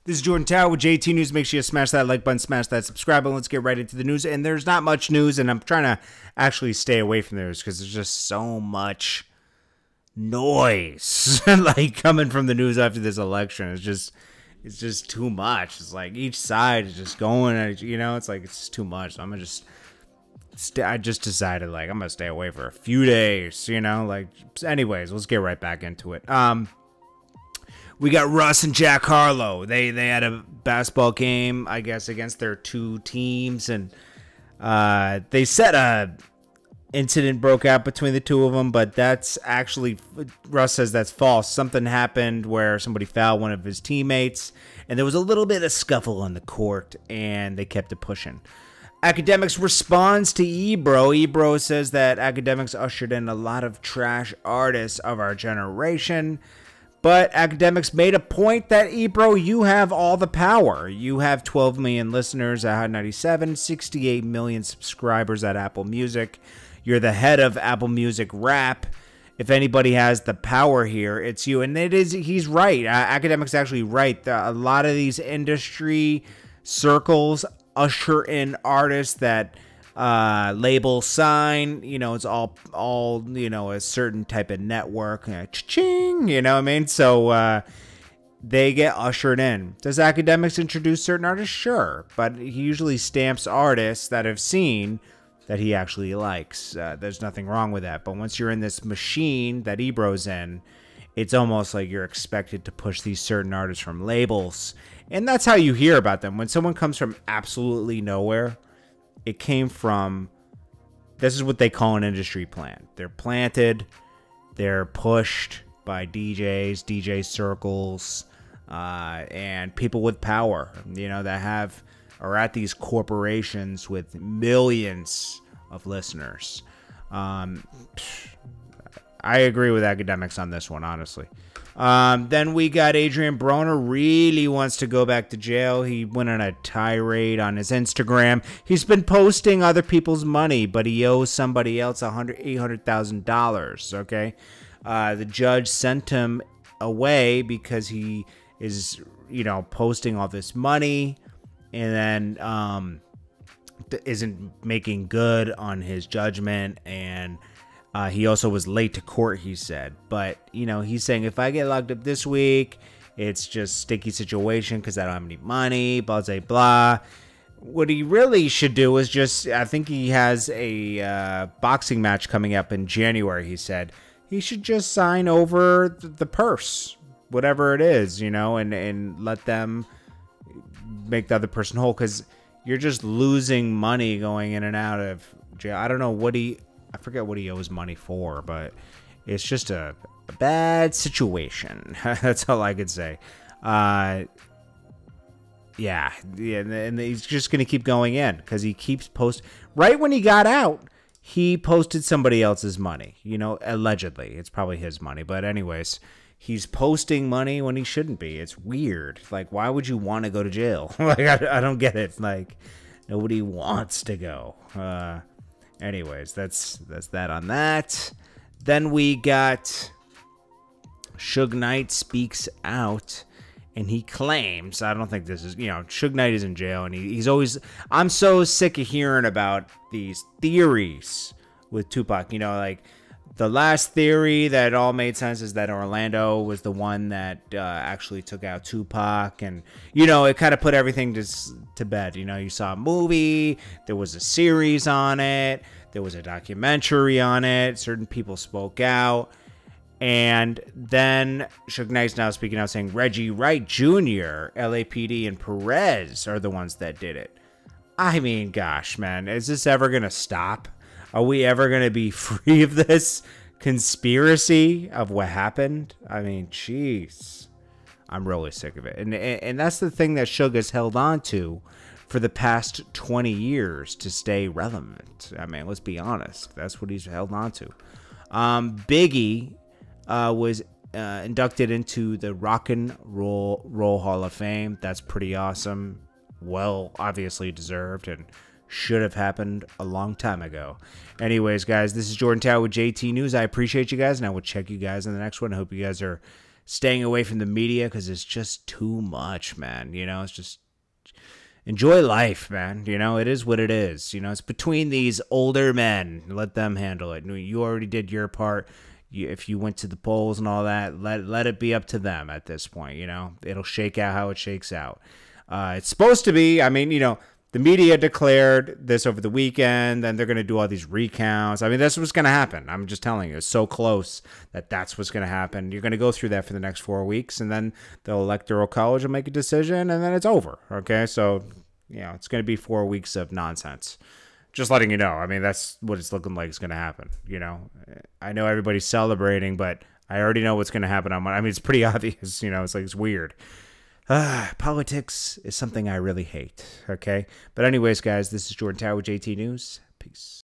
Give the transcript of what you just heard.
This is Jordan Tower with JT News. Make sure you smash that like button, smash that subscribe button. Let's get right into the news. And there's not much news, and I'm trying to actually stay away from the news because there's just so much noise like coming from the news after this election. It's just too much. It's like each side is just going at, it's like it's just too much. So I just decided like I'm gonna stay away for a few days. Anyways, let's get right back into it. We got Russ and Jack Harlow. They had a basketball game, I guess, against their two teams, and they said a incident broke out between the two of them, but that's actually, Russ says that's false. Something happened where somebody fouled one of his teammates, and there was a little bit of scuffle on the court, and they kept it pushing. Akademiks responds to Ebro. Ebro says that Akademiks ushered in a lot of trash artists of our generation. But Akademiks made a point that, Ebro, you have all the power. You have 12 million listeners at Hot 97, 68 million subscribers at Apple Music. You're the head of Apple Music Rap. If anybody has the power here, it's you. And he's right. Akademiks actually right. A lot of these industry circles usher in artists that label sign, it's all a certain type of network, cha-ching, you know what I mean? So they get ushered in. Does Akademiks introduce certain artists? Sure, but he usually stamps artists that have seen that he actually likes. There's nothing wrong with that, but once you're in this machine that Ebro's in, it's almost like you're expected to push these certain artists from labels, and that's how you hear about them. When someone comes from absolutely nowhere, it came from, this is what they call an industry plant. They're planted, they're pushed by DJs, DJ circles, and people with power, that are at these corporations with millions of listeners. I agree with Akademiks on this one, honestly. Then we got Adrien Broner really wants to go back to jail. He went on a tirade on his Instagram. He's been posting other people's money, but he owes somebody else $800,000. Okay, the judge sent him away because he is, posting all this money, and then isn't making good on his judgment, and he also was late to court, he said. But, he's saying if I get locked up this week, it's just sticky situation because I don't have any money, blah, blah, blah. What he really should do is just, I think he has a boxing match coming up in January, he said. He should just sign over the purse, whatever it is, and let them make the other person whole, because you're just losing money going in and out of jail. I don't know I forget what he owes money for, but it's just a bad situation. That's all I could say. Yeah, and he's just going to keep going in because he keeps right when he got out, he posted somebody else's money, allegedly. It's probably his money, but anyways, he's posting money when he shouldn't be. It's weird. Like, why would you want to go to jail? Like, I don't get it. Like, nobody wants to go. Anyways, that's that on that. Then we got Suge Knight speaks out, and he claims, I don't think this is, Suge Knight is in jail, and he's always, I'm so sick of hearing about these theories with Tupac. Like, the last theory that all made sense is that Orlando was the one that actually took out Tupac. And, it kind of put everything to bed. You saw a movie. There was a series on it. There was a documentary on it. Certain people spoke out. And then Suge Knight's now speaking out saying Reggie Wright Jr., LAPD, and Perez are the ones that did it. I mean, gosh, man. Is this ever going to stop? Are we ever going to be free of this conspiracy of what happened? I mean, jeez. I'm really sick of it. And that's the thing that Suge has held on to for the past 20 years to stay relevant. I mean, let's be honest. That's what he's held on to. Biggie was inducted into the Rock and Roll Hall of Fame. That's pretty awesome. Well, obviously deserved, and should have happened a long time ago. Anyways, guys, this is Jordan Tower with JT News. I appreciate you guys, and I will check you guys in the next one. I hope you guys are staying away from the media because it's just too much, man. You know, it's just enjoy life, man. You know, it is what it is. You know, it's between these older men. Let them handle it. You already did your part. If you went to the polls and all that, let it be up to them at this point. You know, it'll shake out how it shakes out. It's supposed to be, I mean, you know, the media declared this over the weekend, and they're going to do all these recounts. I mean, that's what's going to happen. I'm just telling you, it's so close that that's what's going to happen. You're going to go through that for the next 4 weeks, and then the Electoral College will make a decision, and then it's over. Okay, so, you know, it's going to be 4 weeks of nonsense. Just letting you know. I mean, that's what it's looking like is going to happen. You know, I know everybody's celebrating, but I already know what's going to happen. I mean, it's pretty obvious. You know, it's like, it's weird. Politics is something I really hate. Okay. But anyways, guys, this is Jordan Tower with JT News. Peace.